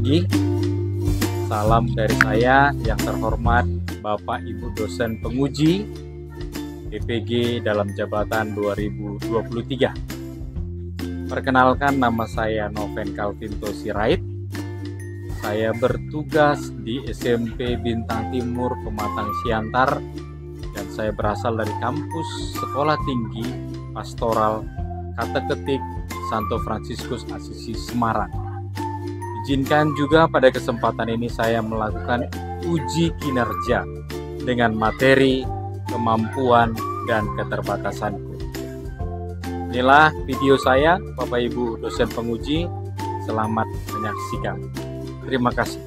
pagi. Salam dari saya yang terhormat Bapak Ibu dosen penguji PPG dalam jabatan 2023. Perkenalkan, nama saya Noven Calvinto Sirait. Saya bertugas di SMP Bintang Timur Pematang Siantar dan saya berasal dari kampus Sekolah Tinggi Pastoral Kateketik Santo Fransiskus Asisi Semarang. Izinkan juga pada kesempatan ini saya melakukan uji kinerja dengan materi, kemampuan, dan keterbatasanku. Inilah video saya, Bapak Ibu dosen penguji. Selamat menyaksikan. Terima kasih.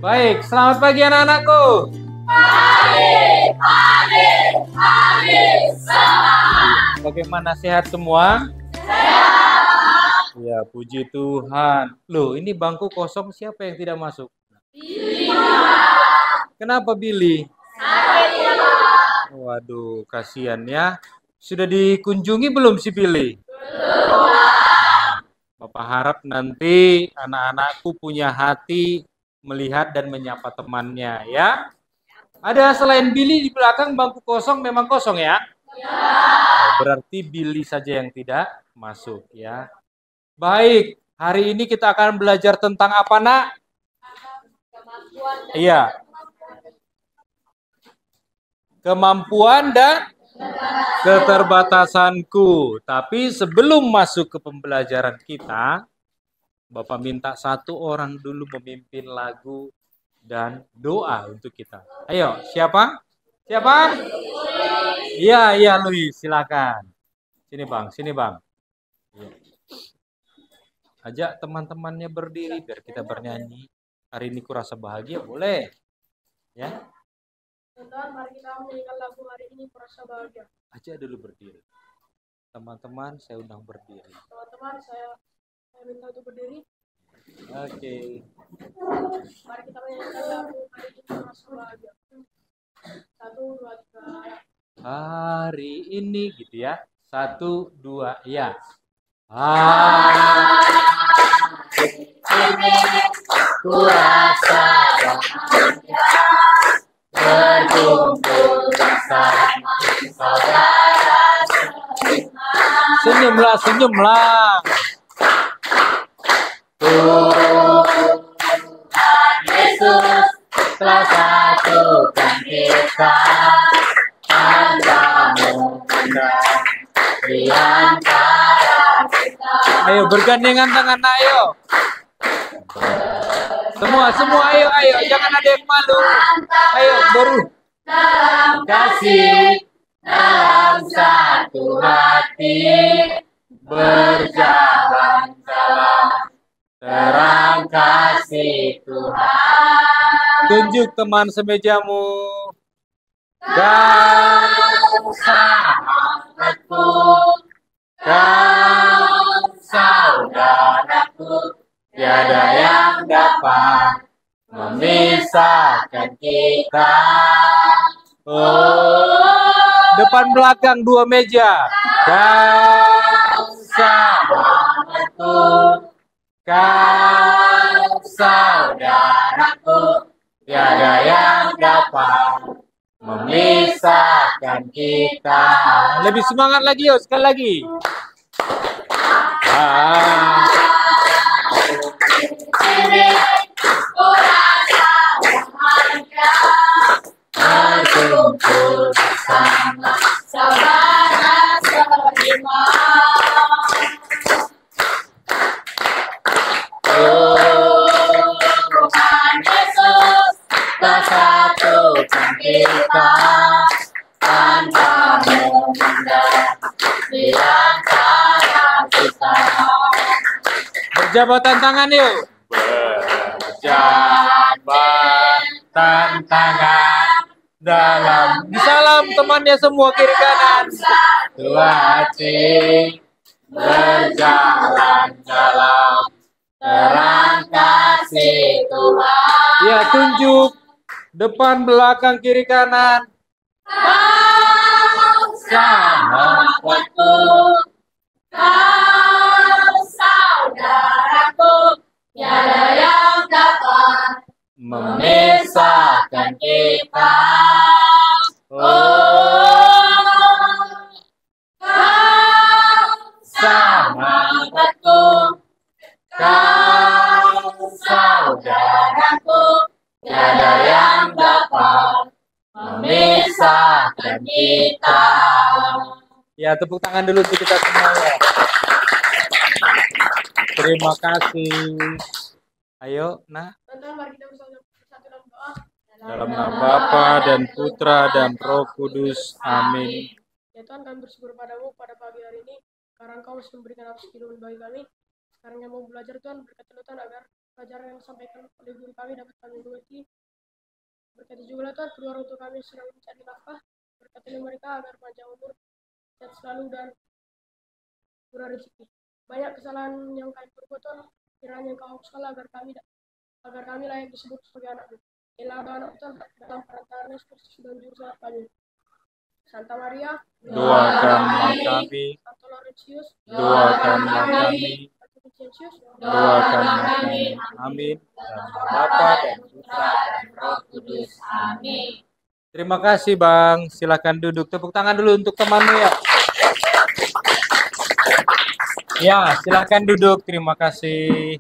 Baik, selamat pagi anak-anakku. Selamat. Bagaimana, sehat semua? Sehat. Ya, puji Tuhan. Loh, ini bangku kosong, siapa yang tidak masuk? Billy. Kenapa Billy? Waduh, kasihan ya. Sudah dikunjungi belum si Billy? Belum. Bapak harap nanti anak-anakku punya hati melihat dan menyapa temannya ya. Ada selain Billy di belakang bangku kosong, memang kosong ya? Ya. Berarti Billy saja yang tidak masuk ya. Baik, hari ini kita akan belajar tentang apa, Nak? Iya. Kemampuan dan keterbatasanku. Tapi sebelum masuk ke pembelajaran kita, Bapak minta satu orang dulu memimpin lagu dan doa untuk kita. Ayo, siapa? Siapa? Iya, Louis, silakan. Sini Bang. Ya. Ajak teman-temannya berdiri biar kita bernyanyi. Hari ini kurasa bahagia, boleh? Ya. Teman-teman, mari kita menyanyikan lagu hari ini kurasa bahagia. Ajak dulu berdiri. Teman-teman, saya undang berdiri. Teman-teman, saya minta untuk berdiri. Oke. Mari kita menyanyikan lagu hari ini kurasa bahagia. 1, 2, 3. Hari ini gitu ya. 1, 2, ya. Hari ini kurasa bahagia, berkumpul bersama saudara. Senyumlah. Tuhan Yesus telah satukan kita, tanpa memandang di antara kita. Ayo bergandengan tangan, ayo. Semua, ayo, jangan ada yang malu. Ayo, baru. Dalam kasih, dalam satu hati, berjalan terang kasih Tuhan. Tunjuk teman semejamu. Kau sahabatku, kau saudaraku, tiada yang dapat memisahkan kita. Depan belakang 2 meja. Kau sahabatku, kau saudaraku, tiada yang dapat memisahkan kita. Lebih semangat lagi, yuk, sekali lagi. Ini kurasa bahagia, berkumpul bersama saudara seiman. Tuhan Yesus telah satukan kita, tanpa memandang di antara kita. Berjabatan tangan yuk. Berjabatan tangan dalam disalam temannya semua kiri kanan. Satu hati berjalan dalam terang kasih Tuhan. Ya, tunjuk depan belakang kiri kanan. Kau sahabatku, kau saudaraku, tiada yang dapat memisahkan kita. Oh, kau sahabatku, kau saudaraku, tiada yang dapat memisahkan kita. Ya, tepuk tangan dulu untuk kita semua ya. Terima kasih. Ayo, nah. Teman-teman, mari kita bersatu dalam doa. Dalam nama Bapa dan Putra dan Roh Kudus. Amin. Ya Tuhan, kami bersyukur padamu pada pagi hari ini karena Engkau masih memberikan nafas kehidupan bagi kami. Sekarang yang mau belajar Tuhan, berkati Tuhan agar pelajaran yang disampaikan oleh guru kami dapat kami mengerti. Berkati juga Tuhan kedua orang tua kami sedang mencari nafkah. Berkati mereka agar panjang umur, sehat selalu dan murah rezeki. Banyak kesalahan yang kami perbuat Tuhan, kiranya Engkau hapuskanlah agar kami layak disebut sebagai anak-Mu. Inilah doa anak Tuhan dalam perantaraan Yesus Kristus dan Juru Selamat kami. Santa Maria, Doakanlah kami. Santo Laurentius, Doakanlah kami. Santo Vincentius, Doakanlah kami. Amin. Dalam nama Bapa dan Putra dan Roh Kudus. Amin. Terima kasih Bang. Silakan duduk. Tepuk tangan dulu untuk temanmu ya. Ya, silakan duduk. Terima kasih.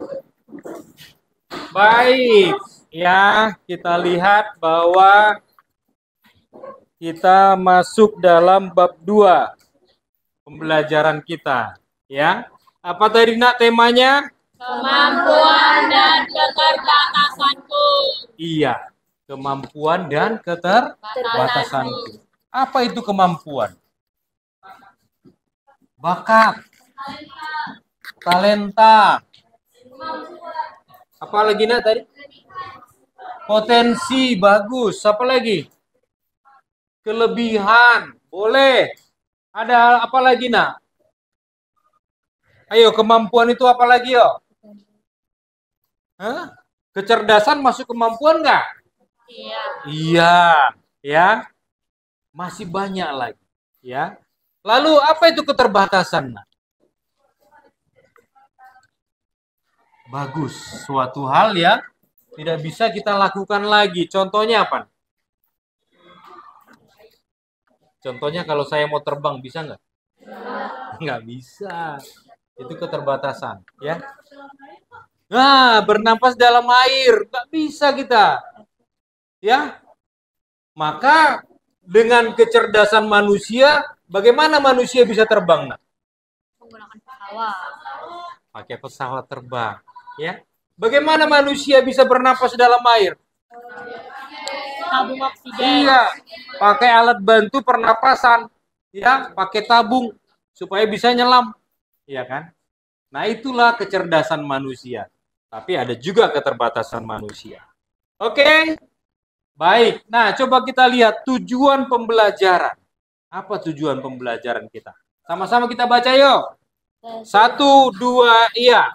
Baik. Ya, kita lihat bahwa kita masuk dalam bab 2 pembelajaran kita. Ya. Apa tadi nak temanya? Kemampuan dan keterbatasanku. Iya, kemampuan dan keterbatasanku. Apa itu kemampuan? Bakat, talenta. Apa lagi nak tadi? Potensi, bagus. Apa lagi? Kelebihan, boleh. Ada apa lagi nak? Ayo, kemampuan itu apa lagi yo? Hah? Kecerdasan masuk kemampuan nggak? Iya. Iya, ya. Masih banyak lagi, ya. Lalu apa itu keterbatasan? Nak? Bagus, suatu hal yang tidak bisa kita lakukan lagi. Contohnya apa? Contohnya kalau saya mau terbang, bisa nggak? Nggak bisa. Itu keterbatasan, ya. Nah, bernapas dalam air, nggak bisa kita. Ya. Maka dengan kecerdasan manusia, bagaimana manusia bisa terbang? Nah? Menggunakan pesawat. Pakai pesawat terbang, ya. Bagaimana manusia bisa bernapas dalam air? Tabung oksigen. Iya, pakai alat bantu pernapasan, ya, pakai tabung supaya bisa nyelam, ya kan? Nah, itulah kecerdasan manusia. Tapi ada juga keterbatasan manusia. Oke, baik. Nah, coba kita lihat tujuan pembelajaran. Apa tujuan pembelajaran kita? Sama-sama kita baca yuk. 1, 2, iya.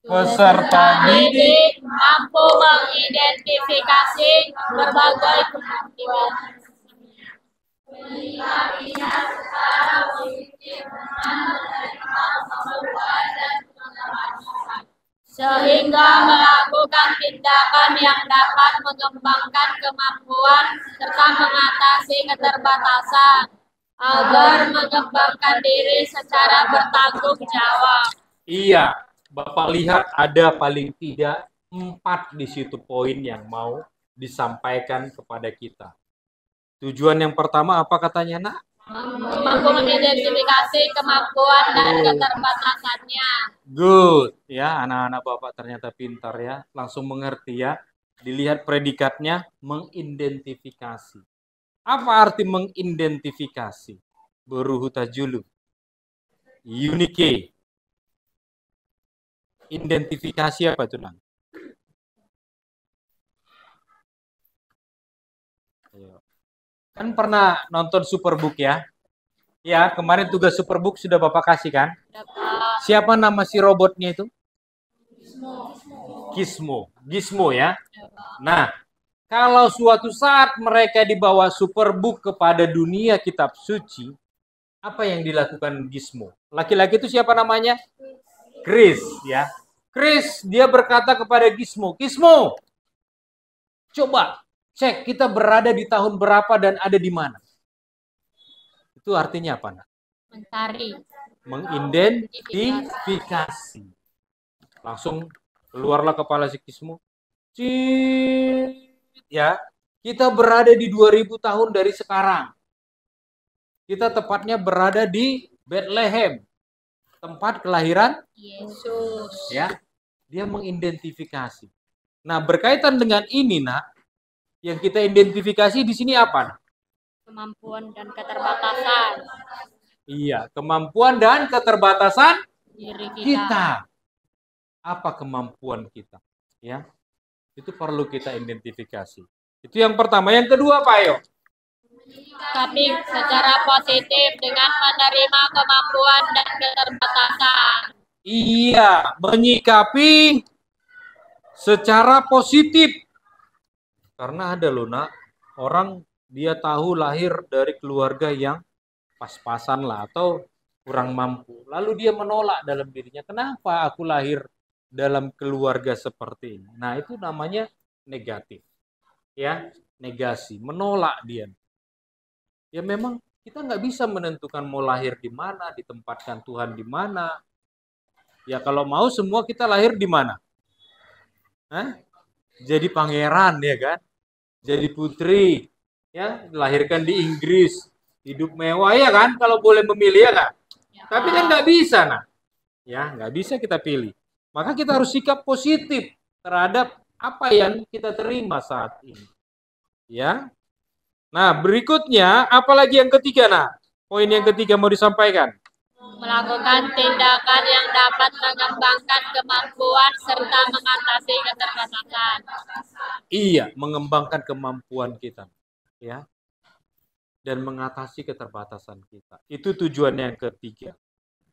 Peserta didik mampu mengidentifikasi berbagai kemampuan. Menyikapinya secara positif dengan menerima kemampuan dan keterbatasan, sehingga melakukan tindakan yang dapat mengembangkan kemampuan serta mengatasi keterbatasan agar mengembangkan diri secara bertanggung jawab. Iya. Bapak lihat ada paling tidak 4 di situ poin yang mau disampaikan kepada kita. Tujuan yang pertama apa katanya nak? Mampu mengidentifikasi kemampuan dan keterbatasannya. Good. Ya, anak-anak Bapak ternyata pintar ya. Langsung mengerti ya. Dilihat predikatnya, mengidentifikasi. Apa arti mengidentifikasi? Beruhu tajulu. Unique. Identifikasi apa itu, Nang? Kan pernah nonton Superbook ya? Ya, kemarin tugas Superbook sudah Bapak kasih kan? Siapa nama si robotnya itu? Gizmo. Gizmo ya. Nah, kalau suatu saat mereka dibawa Superbook kepada dunia kitab suci, Apa yang dilakukan Gizmo? Laki-laki itu siapa namanya? Chris, ya. Chris, dia berkata kepada Gizmo, Gizmo, coba cek kita berada di tahun berapa dan ada di mana. Itu artinya apa, nak? Mencari. Mengidentifikasi. Langsung keluarlah kepala si Gizmo. Ya, kita berada di 2000 tahun dari sekarang. Kita tepatnya berada di Bethlehem, tempat kelahiran Yesus. Ya, dia mengidentifikasi. Nah, berkaitan dengan ini, nak, yang kita identifikasi di sini apa, nak? Kemampuan dan keterbatasan Iya, kemampuan dan keterbatasan diri kita. Apa kemampuan kita? Ya, itu perlu kita identifikasi. Itu yang pertama. Yang kedua, Pak Ayo. Tapi secara positif dengan menerima kemampuan dan keterbatasan. Iya, menyikapi secara positif. Karena ada loh, nak, orang dia tahu lahir dari keluarga yang pas-pasan lah atau kurang mampu. Lalu dia menolak dalam dirinya, kenapa aku lahir dalam keluarga seperti ini? Nah, itu namanya negatif. Ya, negasi, menolak dia. Ya memang kita nggak bisa menentukan mau lahir di mana, ditempatkan Tuhan di mana. Ya kalau mau semua kita lahir di mana? Hah? Jadi pangeran, ya kan? Jadi putri, ya, dilahirkan di Inggris, hidup mewah, ya kan? Kalau boleh memilih, ya kan? Tapi kan nggak bisa, nah, ya nggak bisa kita pilih. Maka kita harus sikap positif terhadap apa yang kita terima saat ini, ya. Nah, berikutnya, apalagi yang ketiga, nah, poin yang ketiga mau disampaikan. Melakukan tindakan yang dapat mengembangkan kemampuan serta mengatasi keterbatasan. Iya, mengembangkan kemampuan kita, ya, dan mengatasi keterbatasan kita. Itu tujuan yang ketiga,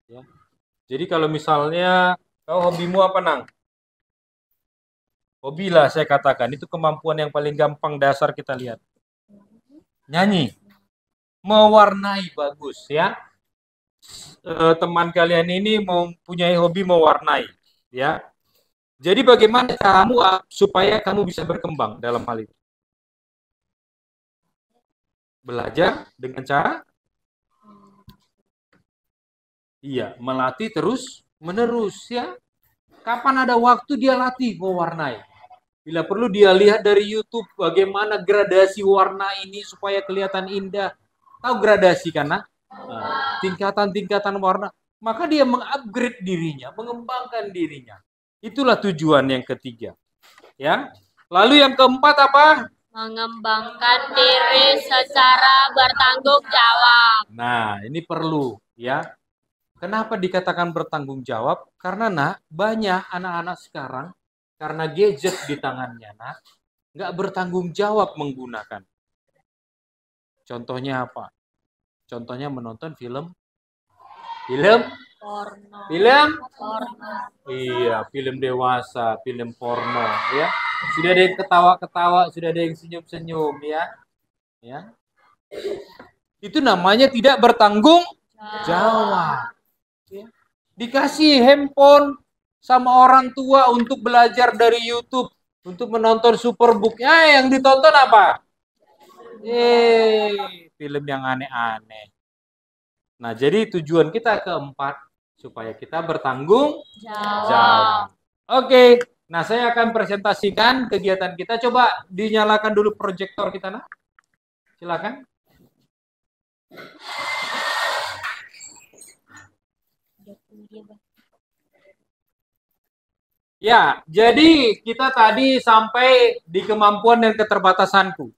ya. Jadi kalau misalnya kau hobimu apa, Nang? Hobi lah saya katakan, itu kemampuan yang paling gampang dasar kita lihat. Nyanyi, mewarnai bagus, ya. Teman kalian ini mempunyai hobi mewarnai, ya. Jadi bagaimana caramu supaya kamu bisa berkembang dalam hal itu? Belajar dengan cara iya, melatih terus menerus, ya. Kapan ada waktu dia latih mewarnai. Bila perlu dia lihat dari YouTube bagaimana gradasi warna ini supaya kelihatan indah. Tahu gradasi kan? Tingkatan-tingkatan warna. Maka dia mengupgrade dirinya, mengembangkan dirinya. Itulah tujuan yang ketiga. Ya. Lalu yang keempat apa? Mengembangkan diri secara bertanggung jawab. Nah, ini perlu, ya. Kenapa dikatakan bertanggung jawab? Karena, nak, banyak anak-anak sekarang karena gadget di tangannya, nak, nggak bertanggung jawab menggunakan. Contohnya apa? Contohnya menonton film Porno. Iya, film dewasa, film porno, ya. Sudah ada yang ketawa-ketawa, sudah ada yang senyum-senyum, ya. Ya. Itu namanya tidak bertanggung jawab. Ya. Dikasih handphone sama orang tua untuk belajar dari YouTube, untuk menonton Superbook. Ya, yang ditonton apa? Film yang aneh-aneh. Nah, jadi tujuan kita keempat supaya kita bertanggung jawab. Oke, nah saya akan presentasikan kegiatan kita. Coba dinyalakan dulu proyektor kita, nah. Silakan. Ya, jadi kita tadi sampai di kemampuan dan keterbatasanku.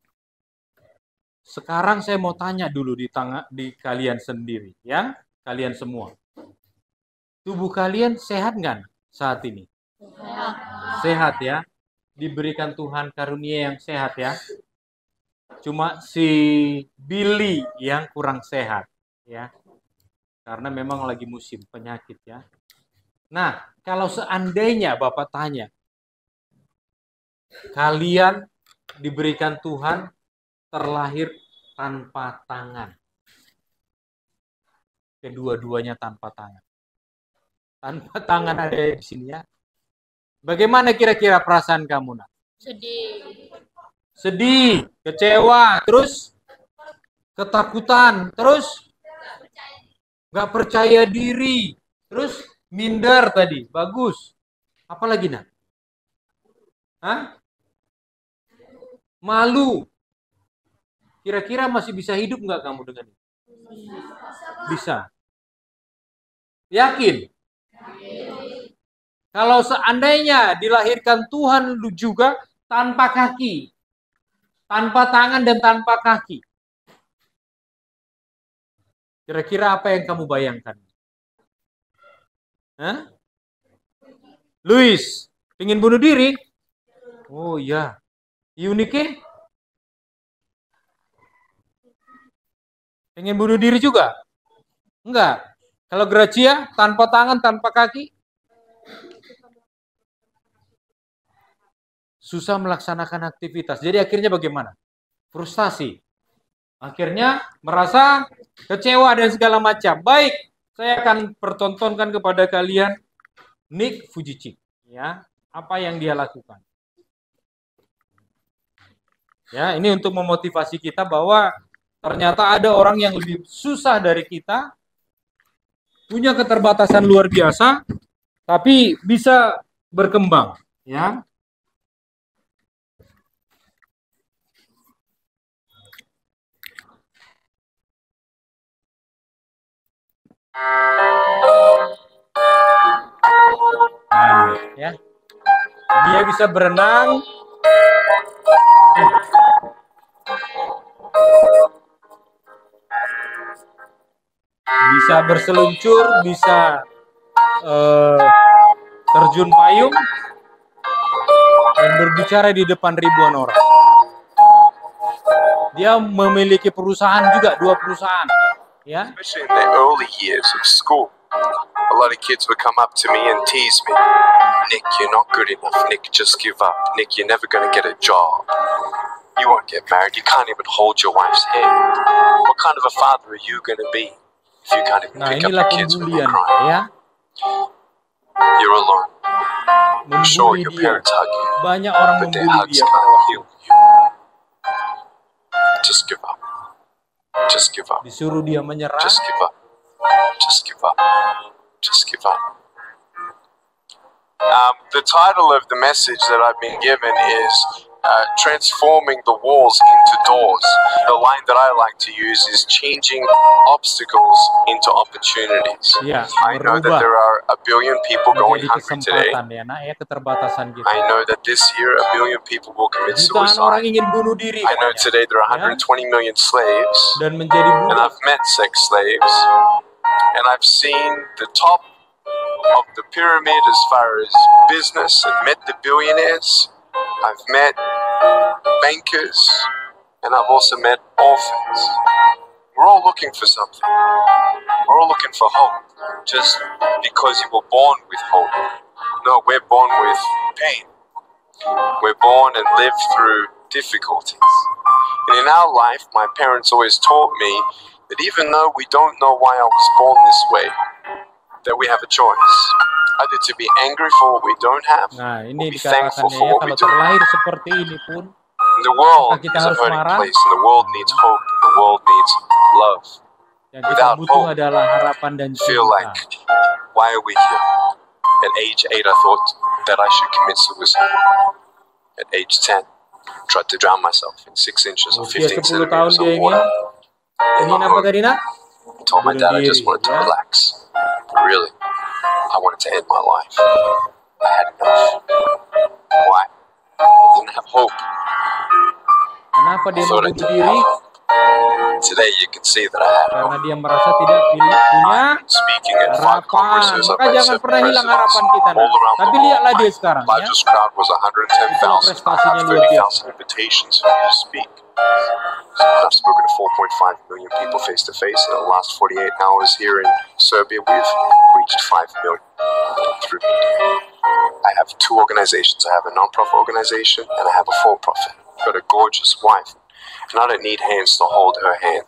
Sekarang saya mau tanya dulu di kalian sendiri, ya, kalian semua. Tubuh kalian sehat nggak saat ini? Sehat, ya. Diberikan Tuhan karunia yang sehat, ya. Cuma si Billy yang kurang sehat, ya. Karena memang lagi musim penyakit, ya. Nah, kalau seandainya Bapak tanya, kalian diberikan Tuhan terlahir tanpa tangan. kedua-duanya tanpa tangan. Tanpa tangan ada di sini ya. Bagaimana kira-kira perasaan kamu, nak? Sedih. Sedih, kecewa, terus ketakutan, terus nggak percaya diri, terus minder tadi. Bagus. Apa lagi, nak? Hah? Malu. Kira-kira masih bisa hidup nggak kamu dengan ini? Bisa. Yakin? Kalau seandainya dilahirkan Tuhan lu juga tanpa kaki, tanpa tangan dan tanpa kaki, kira-kira apa yang kamu bayangkan? Hah? Luis, ingin bunuh diri? Oh iya. Yunike? Pengen bunuh diri juga? Enggak. Kalau Gracia, tanpa tangan, tanpa kaki? Susah melaksanakan aktivitas. Jadi akhirnya bagaimana? Frustasi. Akhirnya merasa kecewa dan segala macam. Baik, saya akan pertontonkan kepada kalian Nick Fujicik. Ya, apa yang dia lakukan. Ya, ini untuk memotivasi kita bahwa ternyata ada orang yang lebih susah dari kita, punya keterbatasan luar biasa, tapi bisa berkembang. Ya. Nah, ya. Dia bisa berenang. Bisa berseluncur, bisa terjun payung dan berbicara di depan ribuan orang. Dia memiliki perusahaan juga, 2 perusahaan. Ya. Especially in the early years of school, a lot of kids would come up to me and tease me. Nick, you're not good enough. Nick, just give up. Nick, you're never going to get a job. You won't get married. You can't even hold your wife's hand. What kind of a father are you going to be if you can't even Nah, pick up inilah your kids when they're pembulian, crying? ya. You're alone. Sure, Membuli your dia. parents hug you, Banyak orang but their membuli hugs dia. can't heal you. Just give up. Just give up. Disuruh dia menyerah. Just give up. Just give up. Just give up. The title of the message that I've been given is Transforming the Walls into Doors. The line that I like to use is changing obstacles into opportunities. Ya, I know that berubah there are a billion people going menjadi hungry today. kesempatan ya, nak, ya, keterbatasan kita. I know that this year a billion people will commit Jutaan orang suicide. ingin bunuh diri. I know banyak. today there are Ya, 120 million slaves, dan menjadi and budak. I've met sex slaves, and I've seen the top of the pyramid as far as business and met the billionaires. I've met bankers, and I've also met orphans. We're all looking for something. We're all looking for hope, just because you were born with hope. No, we're born with pain. We're born and live through difficulties. And in our life, my parents always taught me that even though we don't know why I was born this way, that we have a choice. Either to be angry for what we don't have, Nah, or ini be thankful dikatakannya for ya, what we kalau do. terlahir seperti ini pun, The world apakah kita is a harus hurting marah? place, and the world needs hope, and the world needs love. Yang kita Without butuh hope, adalah harapan dan Feel cinta. like, why are we here? At age 8, I thought that I should commit suicide. At age 10, tried to drown myself in 6 inches or Usia 15 10 tahun centimeters dia of ingin water. In ingin my apa home, tadi, nak? told my Bunuh dad I diri, just wanted to ya. relax. But really, I wanted to end my life. I had enough. Why? I didn't have hope. Kenapa dia I thought I membunuh didn't diri? have hope. Today you can see that I had hope. Karena dia merasa tidak punya I've been speaking at 5 harapan. congresses. I've Maka led jangan 7 pernah hilang presidents harapan kita, nak. all around Tapi the world. lihatlah dia My sekarang, ya. largest crowd was 110,000. I prestasinya have luar biasa. 30,000 invitations for me to speak. I've spoken to 4.5 million people face to face. In the last 48 hours here in Serbia, we've reached 5 million through media. I have 2 organizations. I have a non-profit organization and I have a for-profit. I've got a gorgeous wife, and I don't need hands to hold her hand.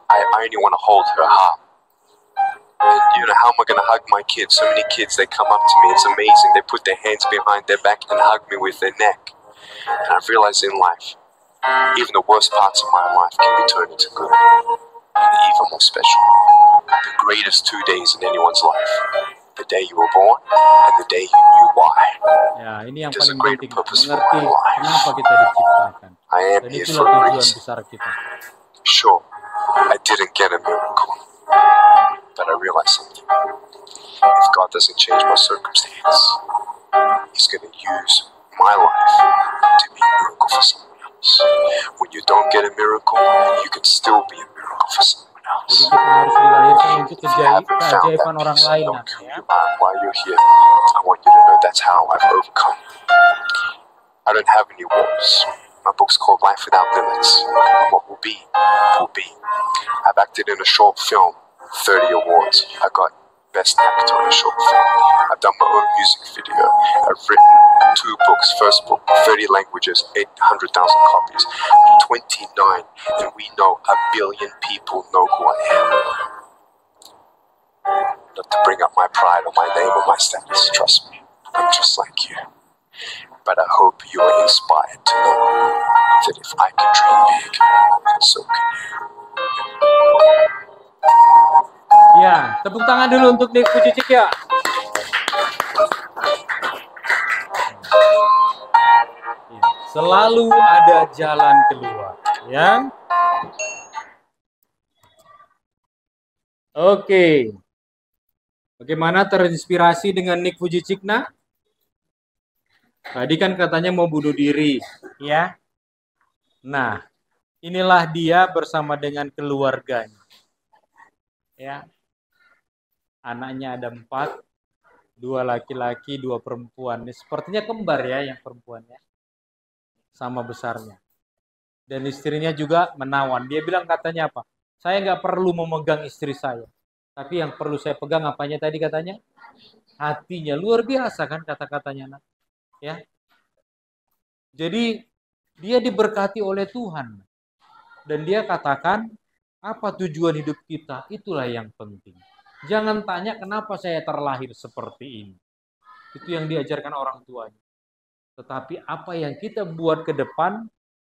I only want to hold her heart. And you know, how am I going to hug my kids? So many kids, they come up to me, it's amazing. They put their hands behind their back and hug me with their neck. And I've realized in life, even the worst parts of my life can be turned into good. And even more special, the greatest 2 days in anyone's life. The day you were born and the day you knew why. Ya, ini yang There's a paling greater penting, purpose for mengerti my life. kenapa kita diciptakan. I am Dan here itulah for a tujuan reason. besar kita. Sure, I didn't get a miracle, but I realized something. If God doesn't change my circumstance, He's going to use my life to be a miracle for someone else. When you don't get a miracle, you can still be a miracle for someone Jadi else. kita harus dilahirkan untuk If you haven't found that keajaiban orang peace lain, and Nak, knowing who ya. you are and why you're here, I want you to know that's how I've overcome. I don't have any walls. My book's called Life Without Limits. And what will be, will be. I've acted in a short film, 30 awards. I got Best Actor in a Short Film. I've done my own music video. I've written 2 books. First book, 30 languages, 800,000 copies. I'm 29, and we know 1 billion people know who I am. Not to bring up my pride or my name or my status, trust me. I'm just like you. But I hope you are inspired to know that if I can dream big, then so can you. Ya, tepuk tangan dulu untuk Nick Vujicic ya. Ya, selalu ada jalan keluar, ya. Oke. Bagaimana terinspirasi dengan Nick Vujicic, nak? Tadi kan katanya mau bunuh diri, ya. Nah, inilah dia bersama dengan keluarganya. Ya. Anaknya ada 4, 2 laki-laki, 2 perempuan. Ini sepertinya kembar ya yang perempuannya. Sama besarnya. Dan istrinya juga menawan. Dia bilang katanya apa? Saya nggak perlu memegang istri saya. Tapi yang perlu saya pegang apanya tadi katanya? Hatinya. Luar biasa kan kata-katanya, nak. Ya. Jadi dia diberkati oleh Tuhan. Dan dia katakan, apa tujuan hidup kita? Itulah yang penting. Jangan tanya kenapa saya terlahir seperti ini. Itu yang diajarkan orang tuanya. Tetapi apa yang kita buat ke depan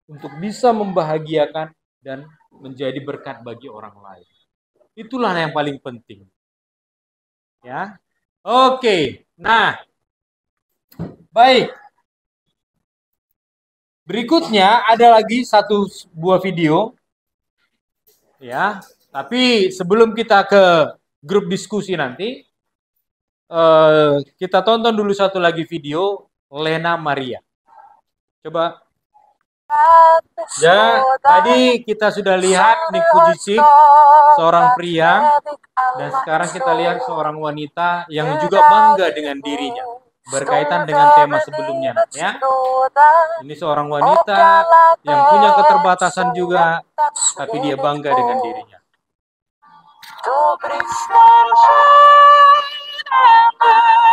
untuk bisa membahagiakan dan menjadi berkat bagi orang lain. Itulah yang paling penting. Ya. Oke. Nah. Baik. Berikutnya ada lagi satu buah video. Ya, tapi sebelum kita ke grup diskusi nanti, kita tonton dulu satu lagi video Lena Maria. Coba. Ya, tadi kita sudah lihat Nick Vujicic, seorang pria, dan sekarang kita lihat seorang wanita yang juga bangga dengan dirinya, berkaitan dengan tema sebelumnya. Ya, ini seorang wanita yang punya keterbatasan juga, tapi dia bangga dengan dirinya.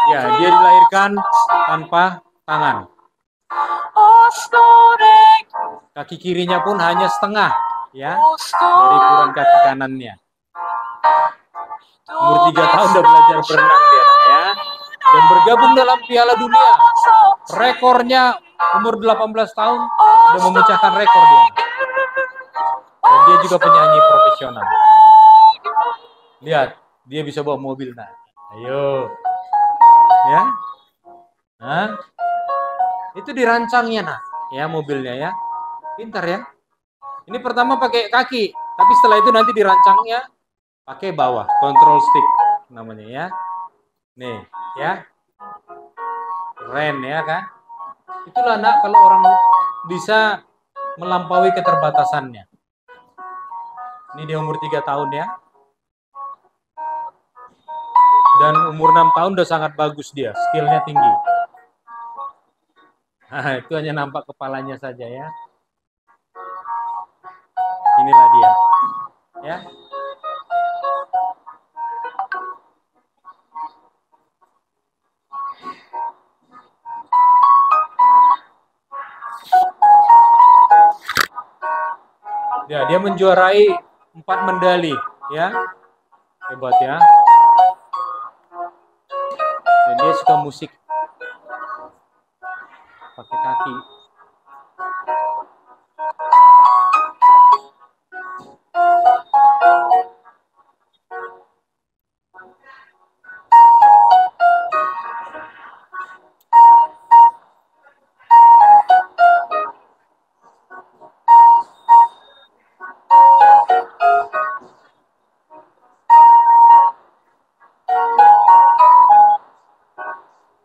Ya, dia dilahirkan tanpa tangan. Kaki kirinya pun hanya setengah, ya, dari ukuran kaki kanannya. Umur 3 tahun udah belajar berenang dia, ya, dan bergabung dalam Piala Dunia. Rekornya umur 18 tahun udah memecahkan rekor dia. Dan dia juga penyanyi profesional. Lihat, dia bisa bawa mobil, nah. Ayo. Ya. Nah. Itu dirancangnya, nah, ya, mobilnya ya. Pintar ya. Ini pertama pakai kaki, tapi setelah itu nanti dirancangnya pakai bawah, control stick namanya ya. Nih, ya. Keren ya kan? Itulah, nak, kalau orang bisa melampaui keterbatasannya. Ini dia umur 3 tahun ya. Dan umur 6 tahun udah sangat bagus dia, skillnya tinggi. Nah, itu hanya nampak kepalanya saja ya. Inilah dia. Ya. Ya, dia menjuarai 4 medali ya. Hebat ya. Dan dia suka musik pakai kaki.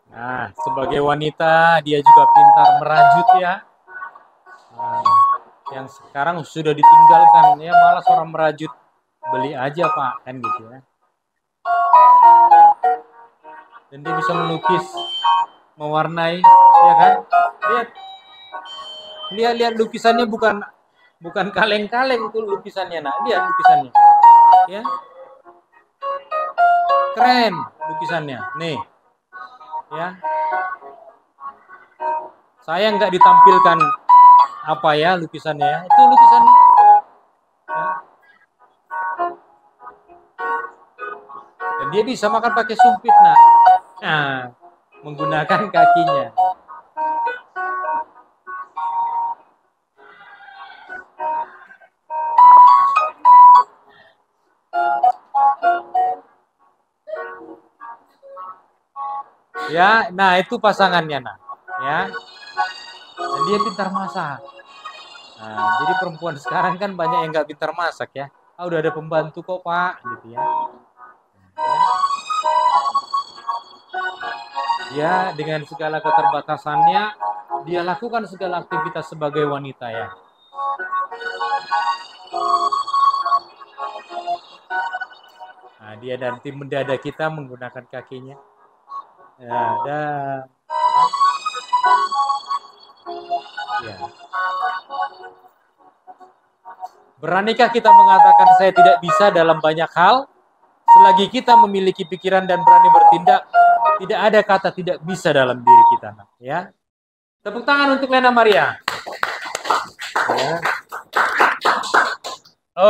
Nah, sebagai wanita dia juga pintar merajut ya. Nah, yang sekarang sudah ditinggalkan ya, malah seorang merajut, beli aja Pak, kan gitu ya. Dan dia bisa melukis, mewarnai, ya kan? Lihat lukisannya, bukan kaleng-kaleng tuh lukisannya. Nah, lihat lukisannya, ya, keren lukisannya, nih, ya. Saya nggak ditampilkan apa ya lukisannya, ya. Itu lukisan, ya. Dan dia bisa makan pakai sumpit, nah, menggunakan kakinya. Ya, nah itu pasangannya, ya. Dan dia pintar masak. Nah, jadi perempuan sekarang kan banyak yang nggak pintar masak ya. Ah, udah ada pembantu kok Pak, gitu ya. Ya, dengan segala keterbatasannya, dia lakukan segala aktivitas sebagai wanita ya. Nah, dia nanti mendada kita menggunakan kakinya. Ya, dan ya. Beranikah kita mengatakan saya tidak bisa dalam banyak hal? Selagi kita memiliki pikiran dan berani bertindak, tidak ada kata tidak bisa dalam diri kita, ya. Tepuk tangan untuk Lena Maria. Ya.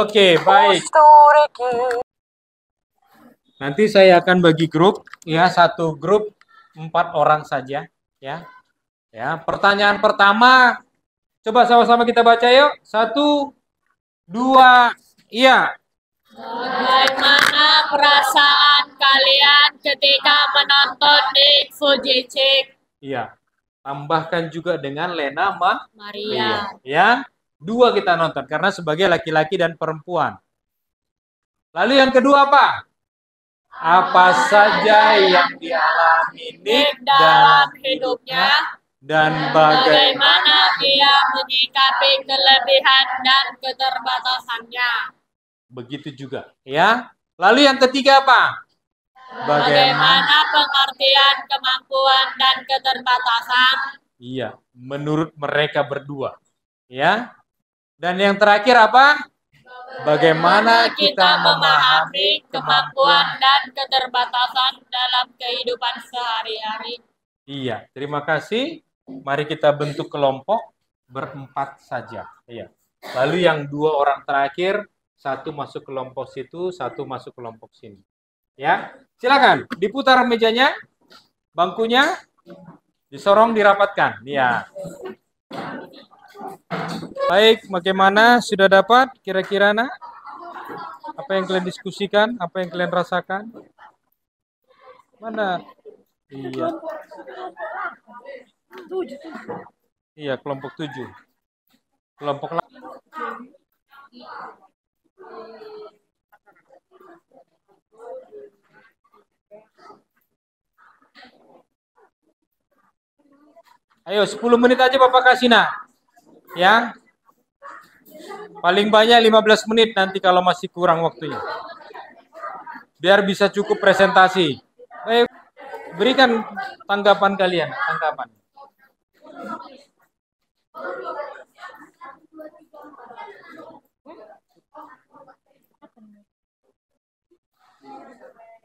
Oke, baik. Nanti saya akan bagi grup, ya, satu grup 4 orang saja, ya. Ya, pertanyaan pertama, coba sama-sama kita baca yuk. 1, 2, iya. Bagaimana perasaan kalian ketika menonton di Fuji Chick? Iya. Tambahkan juga dengan Lena Maria. Ya, 2 kita nonton karena sebagai laki-laki dan perempuan. Lalu yang kedua apa? Apa saja yang dialami Nick dalam hidupnya dan bagaimana ia menyikapi kelebihan dan keterbatasannya. Begitu juga, ya. Lalu yang ketiga apa? Bagaimana pengertian kemampuan dan keterbatasan? Iya, menurut mereka berdua, ya. Dan yang terakhir apa? Bagaimana kita memahami kemampuan dan keterbatasan dalam kehidupan sehari-hari? Iya, terima kasih. Mari kita bentuk kelompok berempat saja. Iya. Lalu yang 2 orang terakhir, 1 masuk kelompok situ, 1 masuk kelompok sini. Ya, silakan diputar mejanya, bangkunya, disorong, dirapatkan. Ya. Baik, bagaimana? Sudah dapat kira-kira apa yang kalian diskusikan, apa yang kalian rasakan? Mana? Iya. Iya, kelompok 7. Kelompok lain. Ayo 10 menit aja Bapak kasih ya. Paling banyak 15 menit nanti kalau masih kurang waktunya. Biar bisa cukup presentasi. Baik, berikan tanggapan kalian,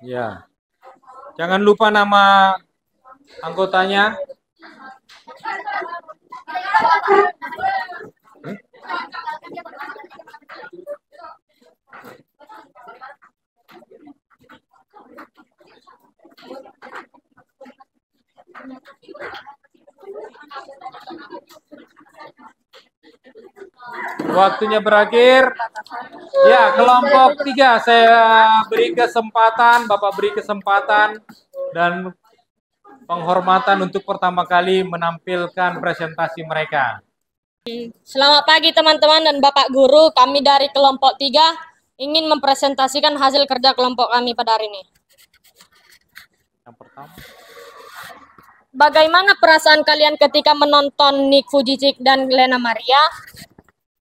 Ya. Jangan lupa nama anggotanya. Waktunya berakhir. Ya, kelompok 3 saya beri kesempatan, Bapak beri kesempatan dan penghormatan untuk pertama kali menampilkan presentasi mereka. Selamat pagi teman-teman dan Bapak Guru, kami dari kelompok 3 ingin mempresentasikan hasil kerja kelompok kami pada hari ini. Yang pertama. Bagaimana perasaan kalian ketika menonton Nick Vujicic dan Lena Maria?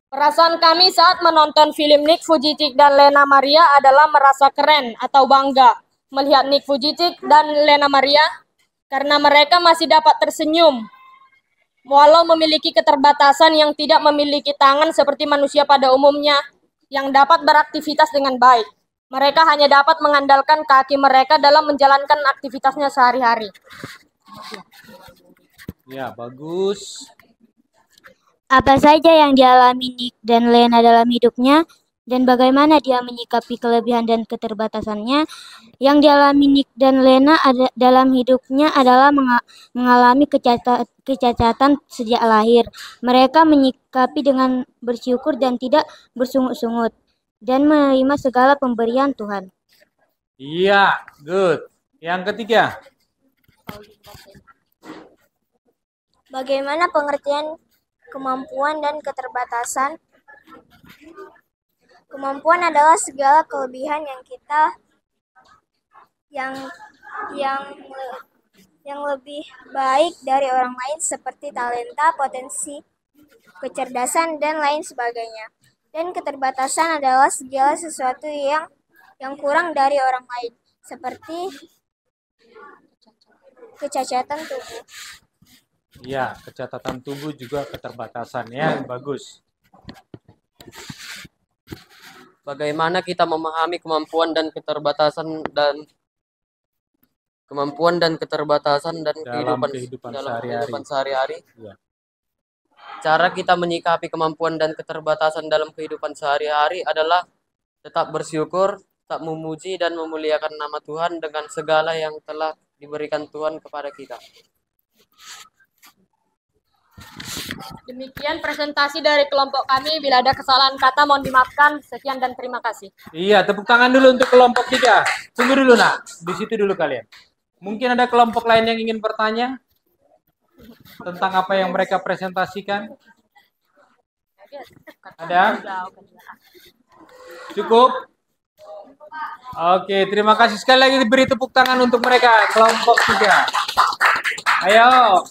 Perasaan kami saat menonton film Nick Vujicic dan Lena Maria adalah merasa keren atau bangga melihat Nick Vujicic dan Lena Maria karena mereka masih dapat tersenyum walau memiliki keterbatasan yang tidak memiliki tangan seperti manusia pada umumnya yang dapat beraktivitas dengan baik. Mereka hanya dapat mengandalkan kaki mereka dalam menjalankan aktivitasnya sehari-hari. Ya, bagus. Apa saja yang dialami Nick dan Lena dalam hidupnya, dan bagaimana dia menyikapi kelebihan dan keterbatasannya? Yang dialami Nick dan Lena dalam hidupnya adalah mengalami kecacatan sejak lahir. Mereka menyikapi dengan bersyukur dan tidak bersungut-sungut, dan menerima segala pemberian Tuhan. Iya, good. Yang ketiga. Bagaimana pengertian kemampuan dan keterbatasan? Kemampuan adalah segala kelebihan yang kita yang lebih baik dari orang lain seperti talenta, potensi, kecerdasan dan lain sebagainya. Dan keterbatasan adalah segala sesuatu yang kurang dari orang lain seperti kecacatan tubuh. Iya, kecacatan tubuh juga keterbatasan ya, bagus. Bagaimana kita memahami kemampuan dan keterbatasan dan Dalam kehidupan sehari-hari? Ya. Cara kita menyikapi kemampuan dan keterbatasan dalam kehidupan sehari-hari adalah tetap bersyukur, tetap memuji dan memuliakan nama Tuhan dengan segala yang telah diberikan Tuhan kepada kita. Demikian presentasi dari kelompok kami. Bila ada kesalahan kata mohon dimaafkan. Sekian dan terima kasih. Iya, tepuk tangan dulu untuk kelompok 3. Tunggu dulu, Nak. Di situ dulu kalian. Mungkin ada kelompok lain yang ingin bertanya tentang apa yang mereka presentasikan? Ada? Cukup? Oke, terima kasih sekali lagi, diberi tepuk tangan untuk mereka, kelompok 3. Ayo,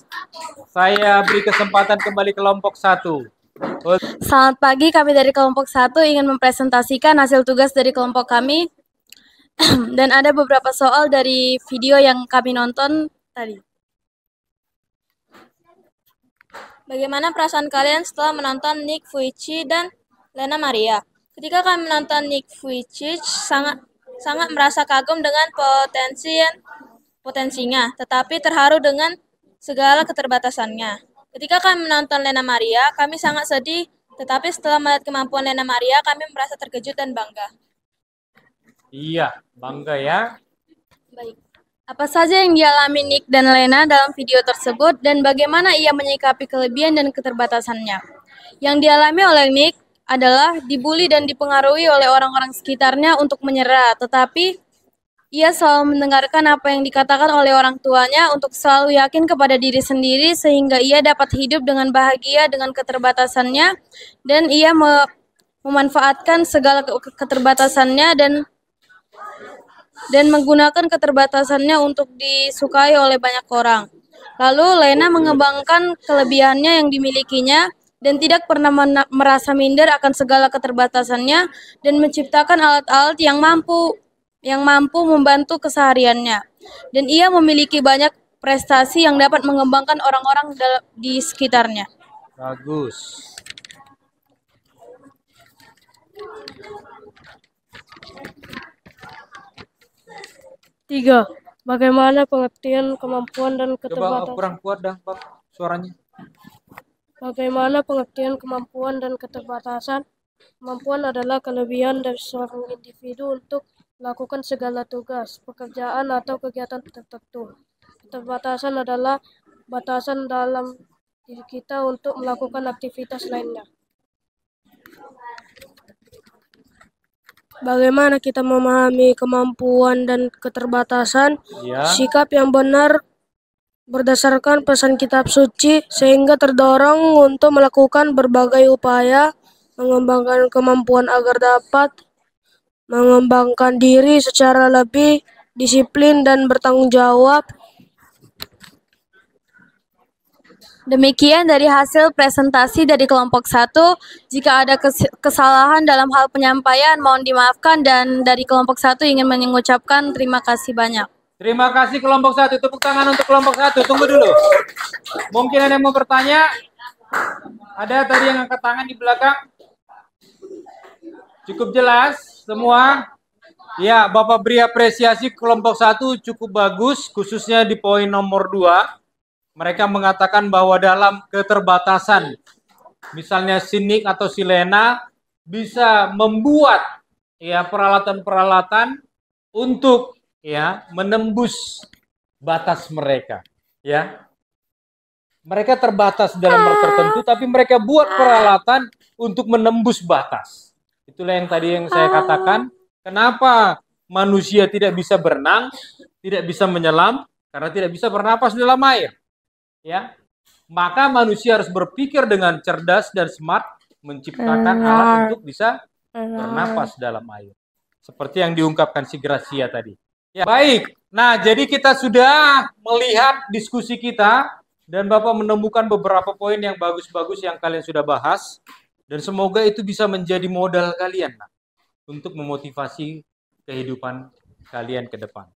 saya beri kesempatan kembali kelompok 1. Selamat pagi, kami dari kelompok 1 ingin mempresentasikan hasil tugas dari kelompok kami. Dan ada beberapa soal dari video yang kami nonton tadi. Bagaimana perasaan kalian setelah menonton Nick Vujicic dan Lena Maria? Ketika kami menonton Nick Vujicic, sangat merasa kagum dengan potensinya, tetapi terharu dengan segala keterbatasannya. Ketika kami menonton Lena Maria, kami sangat sedih, tetapi setelah melihat kemampuan Lena Maria, kami merasa terkejut dan bangga. Iya, bangga ya. Baik. Apa saja yang dialami Nick dan Lena dalam video tersebut dan bagaimana ia menyikapi kelebihan dan keterbatasannya? Yang dialami oleh Nick adalah dibully dan dipengaruhi oleh orang-orang sekitarnya untuk menyerah, tetapi ia selalu mendengarkan apa yang dikatakan oleh orang tuanya untuk selalu yakin kepada diri sendiri sehingga ia dapat hidup dengan bahagia dengan keterbatasannya dan ia memanfaatkan segala keterbatasannya dan menggunakan keterbatasannya untuk disukai oleh banyak orang. Lalu Lena mengembangkan kelebihannya yang dimilikinya dan tidak pernah merasa minder akan segala keterbatasannya dan menciptakan alat-alat yang mampu membantu kesehariannya. Dan ia memiliki banyak prestasi yang dapat mengembangkan orang-orang di sekitarnya. Bagus. Tiga, bagaimana pengertian kemampuan dan keterbatasan? Coba kurang kuat dah, Bang, suaranya. Bagaimana pengertian kemampuan dan keterbatasan? Kemampuan adalah kelebihan dari seorang individu untuk melakukan segala tugas, pekerjaan atau kegiatan tertentu. Keterbatasan adalah batasan dalam diri kita untuk melakukan aktivitas lainnya. bagaimana kita memahami kemampuan dan keterbatasan, Ya. sikap yang benar berdasarkan pesan kitab suci, sehingga terdorong untuk melakukan berbagai upaya mengembangkan kemampuan agar dapat mengembangkan diri secara lebih disiplin dan bertanggung jawab. Demikian dari hasil presentasi dari kelompok 1. Jika ada kesalahan dalam hal penyampaian, mohon dimaafkan, dan dari kelompok 1 ingin mengucapkan terima kasih banyak. Terima kasih kelompok 1. Tepuk tangan untuk kelompok 1. Tunggu dulu. Mungkin ada yang mau bertanya? Ada tadi yang angkat tangan di belakang? Cukup jelas semua? Ya, Bapak beri apresiasi kelompok 1 cukup bagus, khususnya di poin nomor 2. Mereka mengatakan bahwa dalam keterbatasan, misalnya si Nick atau si Lena bisa membuat ya peralatan-peralatan untuk ya menembus batas mereka. Ya, mereka terbatas dalam hal tertentu, tapi mereka buat peralatan untuk menembus batas. Itulah yang tadi yang saya katakan. Kenapa manusia tidak bisa berenang, tidak bisa menyelam? Karena tidak bisa bernapas dalam air. Ya, maka manusia harus berpikir dengan cerdas dan smart, menciptakan alat untuk bisa bernapas dalam air. Seperti yang diungkapkan si Gracia tadi. Ya, baik. Nah, jadi kita sudah melihat diskusi kita dan Bapak menemukan beberapa poin yang bagus-bagus yang kalian sudah bahas, dan semoga itu bisa menjadi modal kalian untuk memotivasi kehidupan kalian ke depan.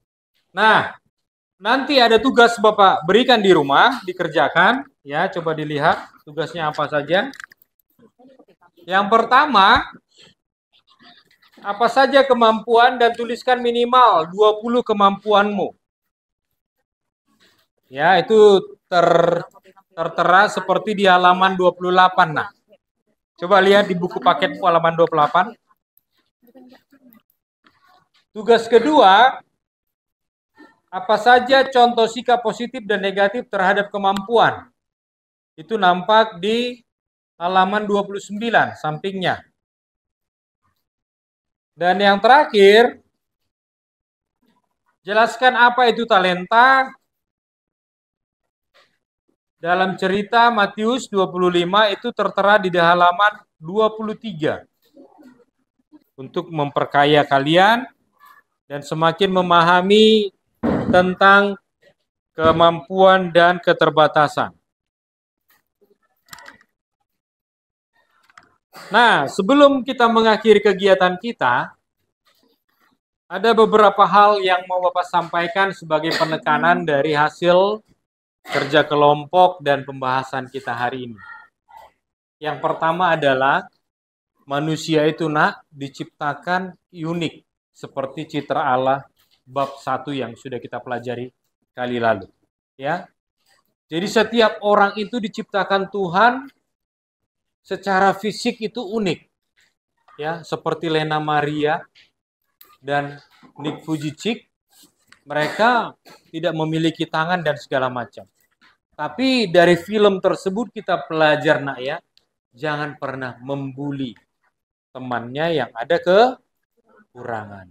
Nah, nanti ada tugas Bapak berikan di rumah, dikerjakan. Ya, coba dilihat tugasnya apa saja. Yang pertama, apa saja kemampuan dan tuliskan minimal 20 kemampuanmu. Ya, itu tertera seperti di halaman 28. Nah, coba lihat di buku paketmu halaman 28. Tugas kedua, apa saja contoh sikap positif dan negatif terhadap kemampuan. Itu nampak di halaman 29, sampingnya. Dan yang terakhir, jelaskan apa itu talenta. Dalam cerita Matius 25 itu tertera di halaman 23. Untuk memperkaya kalian dan semakin memahami tentang kemampuan dan keterbatasan. Nah, sebelum kita mengakhiri kegiatan kita, ada beberapa hal yang mau Bapak sampaikan sebagai penekanan dari hasil kerja kelompok dan pembahasan kita hari ini. Yang pertama adalah manusia itu diciptakan unik seperti citra Allah bab 1 yang sudah kita pelajari kali lalu. Ya. Jadi setiap orang itu diciptakan Tuhan secara fisik itu unik. Ya, seperti Lena Maria dan Nick Vujicic, mereka tidak memiliki tangan dan segala macam. Tapi dari film tersebut kita pelajar ya, jangan pernah membuli temannya yang ada kekurangan.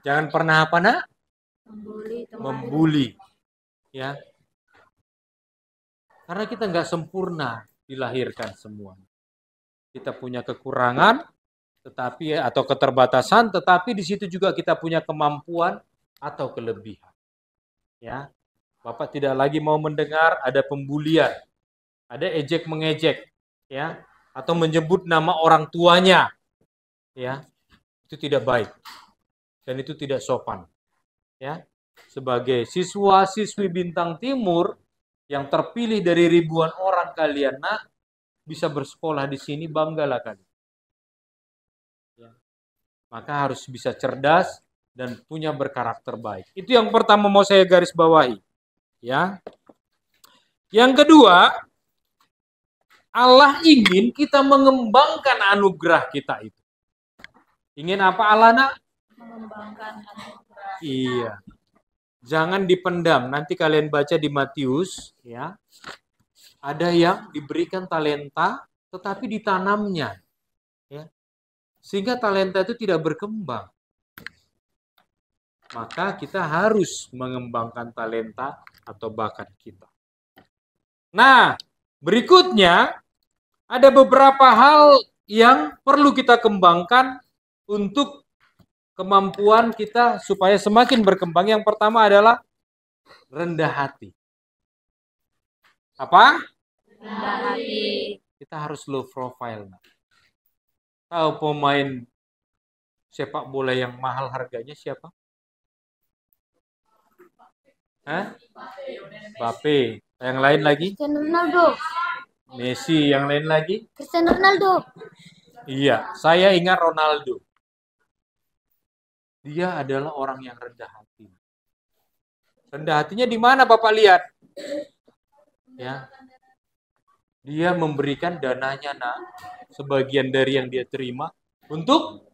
Jangan pernah apa membuli. Ya. Karena kita nggak sempurna dilahirkan semua. Kita punya kekurangan, tetapi atau keterbatasan, tetapi di situ juga kita punya kemampuan atau kelebihan. Ya, Bapak tidak lagi mau mendengar ada pembulian, ada ejek mengejek, ya, atau menyebut nama orang tuanya, ya, itu tidak baik dan itu tidak sopan. Ya, sebagai siswa-siswi Bintang Timur yang terpilih dari ribuan orang kalian bisa bersekolah di sini, banggalah kalian. Ya. Maka harus bisa cerdas dan punya berkarakter baik. Itu yang pertama mau saya garis bawahi. Ya. Yang kedua, Allah ingin kita mengembangkan anugerah kita itu. Ingin apa Allah mengembangkan anugerah. Iya. Jangan dipendam. Nanti kalian baca di Matius, ya. Ada yang diberikan talenta tetapi ditanamnya. Ya. sehingga talenta itu tidak berkembang. Maka kita harus mengembangkan talenta atau bakat kita. Nah, berikutnya ada beberapa hal yang perlu kita kembangkan untuk kemampuan kita supaya semakin berkembang. Yang pertama adalah rendah hati. Apa? Rendah hati. Kita harus low profile. Tahu pemain sepak bola yang mahal harganya siapa? Mbappe. Yang lain lagi? Cristiano Ronaldo. Messi. Yang lain lagi? Cristiano Ronaldo. Iya, saya ingat Ronaldo. Dia adalah orang yang rendah hati. Rendah hatinya di mana Bapak lihat? Ya. Dia memberikan dananya, sebagian dari yang dia terima untuk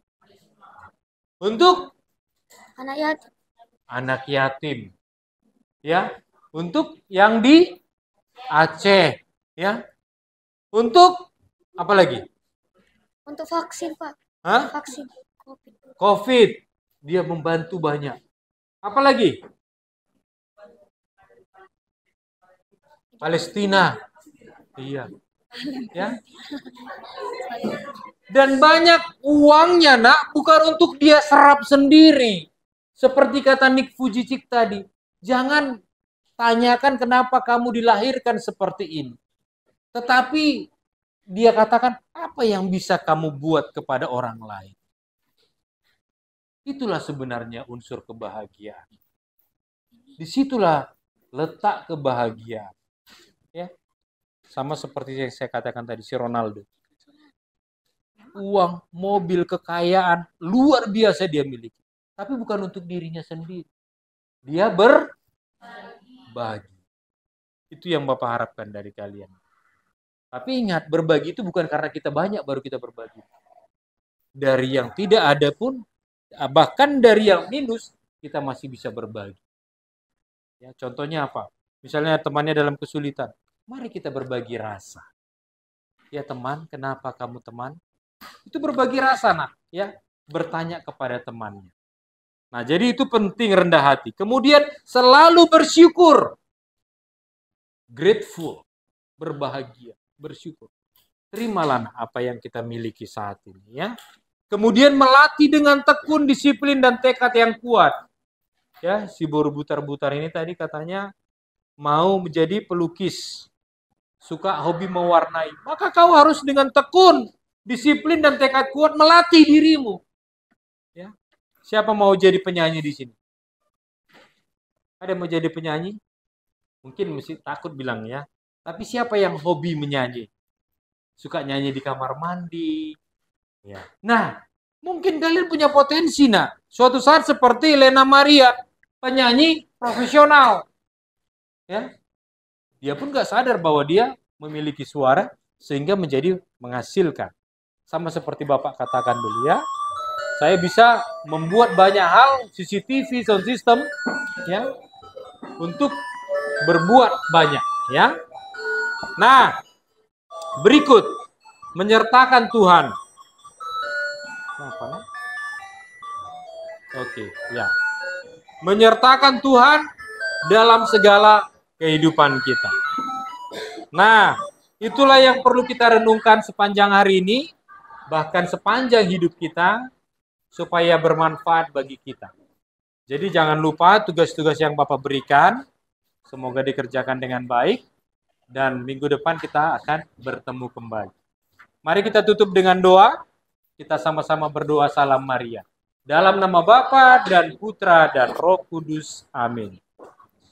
anak yatim. Ya, untuk yang di Aceh, ya. Untuk apa lagi? Untuk vaksin, Pak. Hah? Vaksin COVID. Dia membantu banyak. Apa lagi? Palestina. Iya. Ya. Dan banyak uangnya, bukan untuk dia serap sendiri. Seperti kata Nick Vujicic tadi. Jangan tanyakan kenapa kamu dilahirkan seperti ini. Tetapi dia katakan, apa yang bisa kamu buat kepada orang lain? Itulah sebenarnya unsur kebahagiaan. Disitulah letak kebahagiaan. Ya. Sama seperti yang saya katakan tadi, si Ronaldo. Uang, mobil, kekayaan, luar biasa dia miliki. Tapi bukan untuk dirinya sendiri. Dia berbagi. Itu yang Bapak harapkan dari kalian. Tapi ingat, berbagi itu bukan karena kita banyak baru kita berbagi. Dari yang tidak ada pun, bahkan dari yang minus, kita masih bisa berbagi. Ya, contohnya apa? Misalnya temannya dalam kesulitan. Mari kita berbagi rasa. Ya teman, kenapa kamu teman? Itu berbagi rasa, ya. Bertanya kepada temannya. Nah, jadi itu penting rendah hati. Kemudian selalu bersyukur. Grateful. Berbahagia. Bersyukur. Terimalah apa yang kita miliki saat ini, ya. Kemudian melatih dengan tekun, disiplin, dan tekad yang kuat. Ya, si Borobutar-Butar ini tadi katanya mau menjadi pelukis. Suka hobi mewarnai. Maka kau harus dengan tekun, disiplin, dan tekad kuat melatih dirimu. Ya. Siapa mau jadi penyanyi di sini? Ada yang mau jadi penyanyi? Mungkin mesti takut bilang ya. Tapi siapa yang hobi menyanyi? Suka nyanyi di kamar mandi. Ya. Nah, mungkin kalian punya potensi, suatu saat seperti Lena Maria, penyanyi profesional. Ya. Dia pun gak sadar bahwa dia memiliki suara sehingga menjadi menghasilkan. Sama seperti Bapak katakan dulu ya. Saya bisa membuat banyak hal, CCTV, sound system, ya, untuk berbuat banyak, ya. Nah, berikut menyertakan Tuhan. Oke, ya. Menyertakan Tuhan dalam segala kehidupan kita. Nah, itulah yang perlu kita renungkan sepanjang hari ini, bahkan sepanjang hidup kita, supaya bermanfaat bagi kita. Jadi jangan lupa tugas-tugas yang Bapak berikan, semoga dikerjakan dengan baik, dan minggu depan kita akan bertemu kembali. Mari kita tutup dengan doa, kita sama-sama berdoa salam Maria. Dalam nama Bapa dan Putra dan Roh Kudus, amin.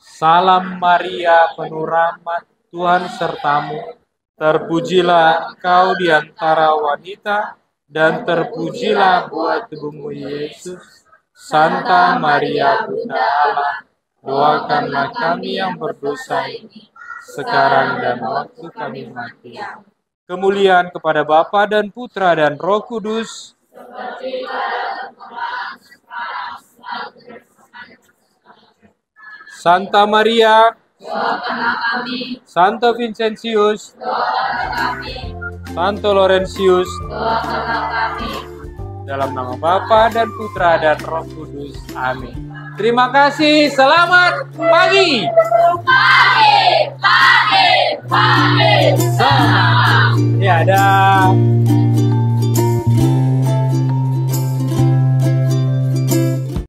Salam Maria, penuh rahmat, Tuhan sertamu, terpujilah engkau di antara wanita, dan terpujilah buah tubuhmu Yesus. Santa Maria Bunda Allah, doakanlah kami yang berdosa ini, sekarang dan waktu kami mati. Kemuliaan kepada Bapa dan Putra dan Roh Kudus. Santa Maria, doakanlah kami. Santo Vincentius, doakanlah kami. Santo Laurentius, doakanlah kami. Dalam nama Bapa dan Putra dan Roh Kudus. Amin. Terima kasih. Selamat pagi. Pagi. Ya, ada